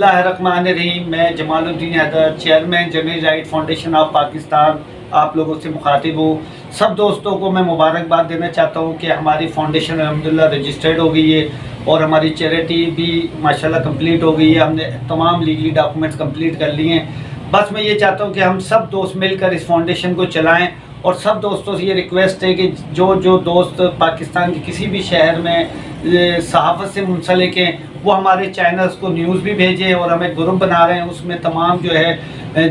اللہ الرحمن الرحیم۔ میں Jamaluddin Haider, chairman general right foundation of Pakistan, آپ لوگوں سے مخاطب ہوں۔ سب دوستوں کو میں مبارکباد دینا چاہتا ہوں کہ ہماری فاؤنڈیشن الحمدللہ رجسٹرڈ ہو گئی ہے اور ہماری چیریٹی بھی ماشاءاللہ کمپلیٹ ہو گئی ہے۔ ہم نے تمام لیگلی ڈاکومنٹس کمپلیٹ کر لیے ہیں۔ بس میں یہ چاہتا ہوں کہ ہم سب دوست مل کر اس فاؤنڈیشن کو چلائیں، اور سب دوستوں سے یہ ریکویسٹ ہے کہ جو دوست پاکستان کے کسی بھی شہر میں صحافت سے منسلک ہیں وہ ہمارے چینلز کو نیوز بھی بھیجیں، اور ہمیں گروپ بنا رہے ہیں اس میں تمام جو ہے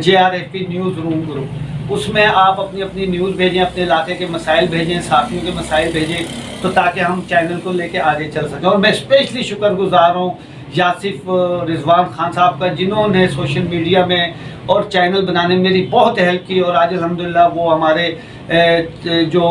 JRFP نیوز روم گروپ، اس میں آپ اپنی اپنی نیوز بھیجیں، اپنے علاقے کے مسائل بھیجیں، صحافیوں کے مسائل بھیجیں، تو تاکہ ہم چینل کو لے کے آگے چل سکیں۔ اور میں اسپیشلی شکر گزار ہوں یاسف رضوان خان صاحب کا، جنہوں نے سوشل میڈیا میں اور چینل بنانے میں میری بہت ہیلپ کی، اور آج الحمدللہ وہ ہمارے جو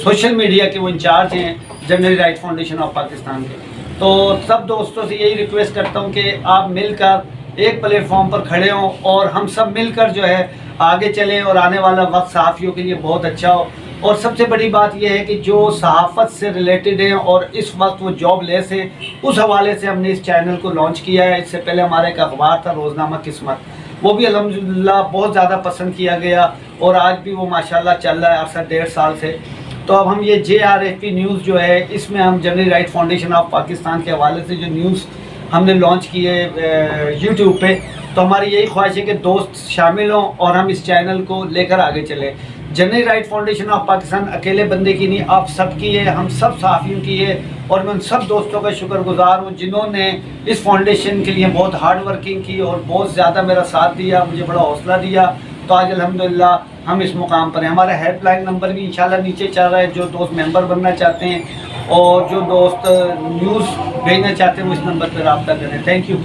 سوشل میڈیا کے وہ انچارج ہیں general right foundation of Pakistan کے۔ تو سب دوستوں سے یہی ریکویسٹ کرتا ہوں کہ آپ مل کر ایک پلیٹ فارم پر کھڑے ہوں اور ہم سب مل کر جو ہے آگے چلیں، اور آنے والا وقت صحافیوں کے لیے بہت اچھا ہو۔ اور سب سے بڑی بات یہ ہے کہ جو صحافت سے ریلیٹڈ ہیں اور اس وقت وہ جاب لیس ہیں، اس حوالے سے ہم نے اس چینل کو لانچ کیا ہے۔ اس سے پہلے ہمارا ایک اخبار تھا روزنامہ قسمت، وہ بھی الحمدللہ بہت زیادہ پسند کیا گیا، اور آج بھی وہ ماشاءاللہ چل رہا ہے عرصہ 1.5 سال سے۔ تو اب ہم یہ JRFP نیوز جو ہے، اس میں ہم general right foundation of Pakistan کے حوالے سے جو نیوز ہم نے لانچ کی ہے YouTube پہ، تو ہماری یہی خواہش ہے کہ دوست شامل ہوں اور ہم اس چینل کو لے کر آگے چلیں۔ General right foundation of Pakistan اکیلے بندے کی نہیں، آپ سب کی ہے، ہم سب صحافیوں کی ہے، اور میں ان سب دوستوں کا شکر گزار ہوں جنہوں نے اس فاؤنڈیشن کے لیے بہت ہارڈ ورکنگ کی اور بہت زیادہ میرا ساتھ دیا، مجھے بڑا حوصلہ دیا۔ تو آج الحمدللہ ہم اس مقام پر ہیں۔ ہمارا ہیلپ لائن نمبر بھی انشاءاللہ نیچے چل رہا ہے، جو دوست ممبر بننا چاہتے ہیں اور جو دوست نیوز بھیجنا چاہتے ہیں وہ اس نمبر پر رابطہ کریں۔ Thank you.